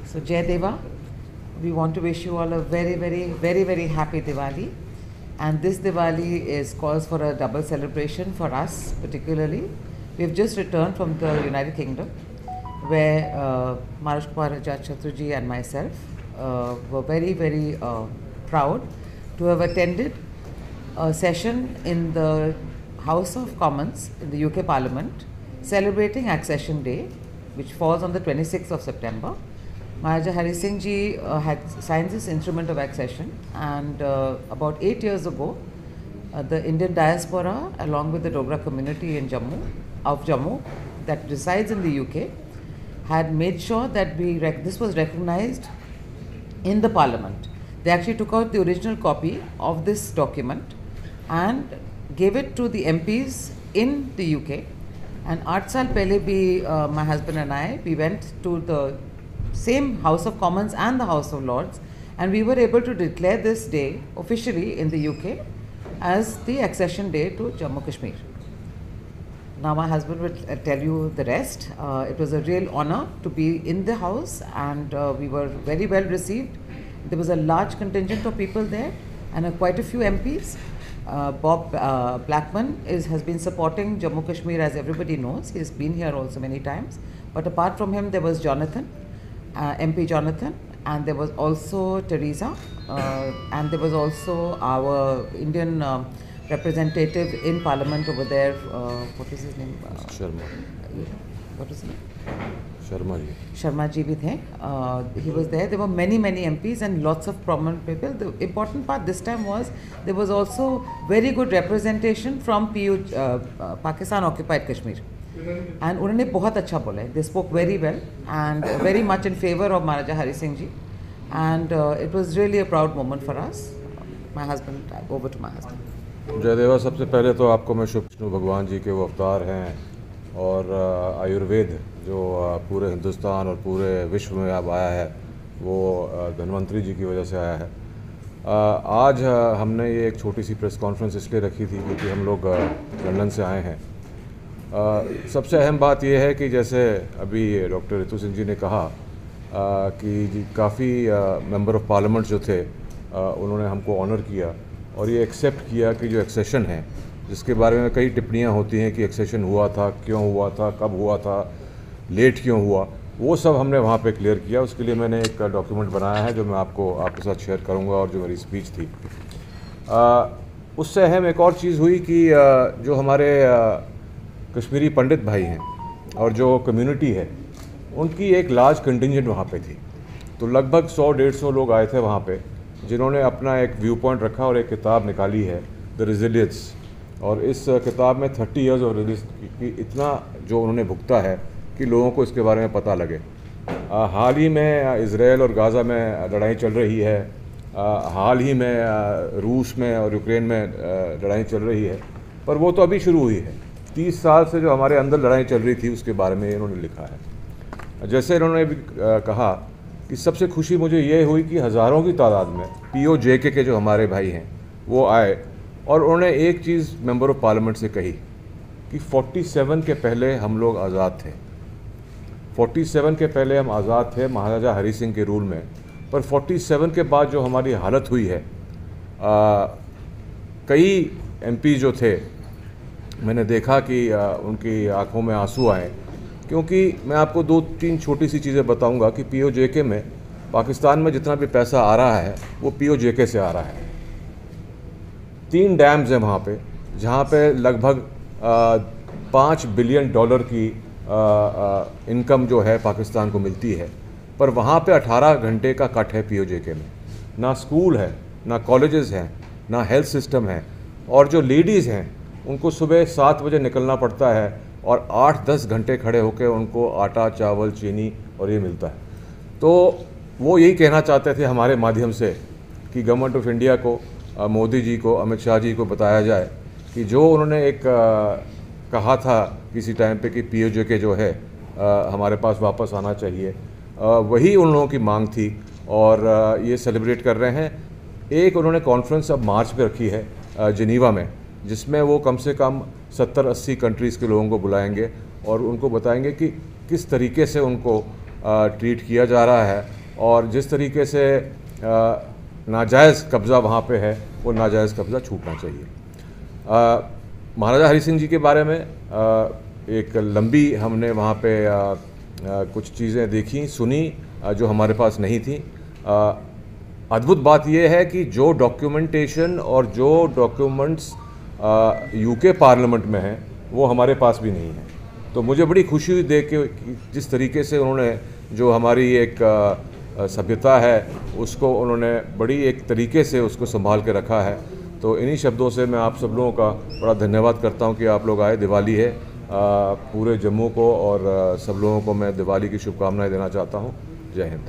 So Jai Deva, we want to wish you all a very happy Diwali. And this Diwali is calls for a double celebration for us particularly. We have just returned from the United Kingdom, where Maharaj Kumar Chatterjee and myself were very proud to have attended a session in the House of Commons in the UK Parliament celebrating Accession Day, which falls on the 26th of September. Maharaja Hari Singh Ji had signed this instrument of accession, and about 8 years ago, the Indian diaspora, along with the Dogra community in Jammu that resides in the UK, had made sure that this was recognized in the Parliament. They actually took out the original copy of this document and gave it to the MPs in the UK. And 8 saal pehle bhi, my husband and I, we went to the same House of Commons and the House of Lords, and we were able to declare this day officially in the UK as the accession day to Jammu Kashmir. Now my husband will tell you the rest. It was a real honor to be in the house, and we were very well received. There was a large contingent of people there, and quite a few MPs. Bob Blackman has been supporting Jammu Kashmir, as everybody knows. He's been here also many times. But apart from him, there was Jonathan, MP Jonathan, and there was also Teresa, and there was also our Indian representative in Parliament over there. What is his name? Sharma. What is his name? Sharma ji. Sharma ji bhi the. He was there. There were many MPs and lots of prominent people. The important part this time was there was also very good representation from Pakistan Occupied Kashmir. And उन्होंने बहुत अच्छा बोला है. They spoke very well and very much in favor of Maharaja Hari Singh Ji. And it was really a proud moment for us. My husband, over to my husband. Jayadeva, सबसे पहले तो आपको मैं शुभ विष्णु भगवान जी के वो अवतार हैं, और आयुर्वेद जो पूरे हिंदुस्तान और पूरे विश्व में अब आया है वो धन्वंतरी जी की वजह से आया है। आज हमने ये एक छोटी सी प्रेस कॉन्फ्रेंस इसलिए रखी थी क्योंकि हम लोग लंदन से आए हैं। सबसे अहम बात यह है कि जैसे अभी डॉक्टर रितु सिंह जी ने कहा कि काफ़ी मेंबर ऑफ पार्लियामेंट जो थे उन्होंने हमको ऑनर किया और ये एक्सेप्ट किया कि जो एक्सेशन है, जिसके बारे में कई टिप्पणियां होती हैं कि एक्सेशन हुआ था, क्यों हुआ था, कब हुआ था, लेट क्यों हुआ, वो सब हमने वहाँ पे क्लियर किया। उसके लिए मैंने एक डॉक्यूमेंट बनाया है जो मैं आपके साथ शेयर करूँगा, और जो मेरी स्पीच थी उससे अहम एक और चीज़ हुई कि जो हमारे कश्मीरी पंडित भाई हैं और जो कम्युनिटी है उनकी एक लार्ज कंटिंजेंट वहाँ पे थी। तो लगभग 100-150 लोग आए थे वहाँ पे, जिन्होंने अपना एक व्यू पॉइंट रखा और एक किताब निकाली है द रेजिलियंस। और इस किताब में 30 इयर्स ऑफ रेजिलियंस की इतना जो उन्होंने भुगता है कि लोगों को इसके बारे में पता लगे। हाल ही में इज़राइल और गाज़ा में लड़ाई चल रही है, हाल ही में रूस में और यूक्रेन में लड़ाई चल रही है, पर वो तो अभी शुरू हुई है। 30 साल से जो हमारे अंदर लड़ाई चल रही थी उसके बारे में इन्होंने लिखा है। जैसे इन्होंने भी कहा कि सबसे खुशी मुझे ये हुई कि हज़ारों की तादाद में POJK के जो हमारे भाई हैं वो आए, और उन्होंने एक चीज़ मेंबर ऑफ पार्लियामेंट से कही कि 47 के पहले हम लोग आज़ाद थे। 47 के पहले हम आज़ाद थे महाराजा हरि सिंह के रूल में, पर 47 के बाद जो हमारी हालत हुई है, कई MP जो थे मैंने देखा कि उनकी आंखों में आंसू आए, क्योंकि मैं आपको 2-3 छोटी सी चीज़ें बताऊंगा कि POJK में पाकिस्तान में जितना भी पैसा आ रहा है वो POJK से आ रहा है। 3 डैम्स हैं वहाँ पे, जहाँ पे लगभग $5 बिलियन की इनकम जो है पाकिस्तान को मिलती है, पर वहाँ पे 18 घंटे का कट है POJK में। ना स्कूल है, ना कॉलेजेस हैं, ना हेल्थ सिस्टम है, और जो लेडीज़ हैं उनको सुबह 7 बजे निकलना पड़ता है और 8-10 घंटे खड़े होकर उनको आटा, चावल, चीनी और ये मिलता है। तो वो यही कहना चाहते थे हमारे माध्यम से कि गवर्नमेंट ऑफ इंडिया को, मोदी जी को, अमित शाह जी को बताया जाए कि जो उन्होंने एक कहा था किसी टाइम पे कि POJK जो है हमारे पास वापस आना चाहिए, वही उन लोगों की मांग थी, और ये सेलिब्रेट कर रहे हैं। एक उन्होंने कॉन्फ्रेंस अब मार्च पे रखी है जिनीवा में, जिसमें वो कम से कम 70-80 कंट्रीज़ के लोगों को बुलाएंगे और उनको बताएंगे कि किस तरीके से उनको ट्रीट किया जा रहा है और जिस तरीके से नाजायज़ कब्ज़ा वहाँ पे है वो नाजायज़ कब्ज़ा छूटना चाहिए। महाराजा हरि सिंह जी के बारे में एक लंबी हमने वहाँ पे कुछ चीज़ें देखी सुनी जो हमारे पास नहीं थी। अद्भुत बात यह है कि जो डॉक्यूमेंटेशन और जो डॉक्यूमेंट्स यूके पार्लियामेंट में हैं वो हमारे पास भी नहीं है। तो मुझे बड़ी खुशी हुई देख के जिस तरीके से उन्होंने जो हमारी एक सभ्यता है उसको उन्होंने बड़ी एक तरीके से उसको संभाल के रखा है। तो इन्हीं शब्दों से मैं आप सब लोगों का बड़ा धन्यवाद करता हूं कि आप लोग आए। दिवाली है, पूरे जम्मू को और सब लोगों को मैं दिवाली की शुभकामनाएं देना चाहता हूं। जय हिंद।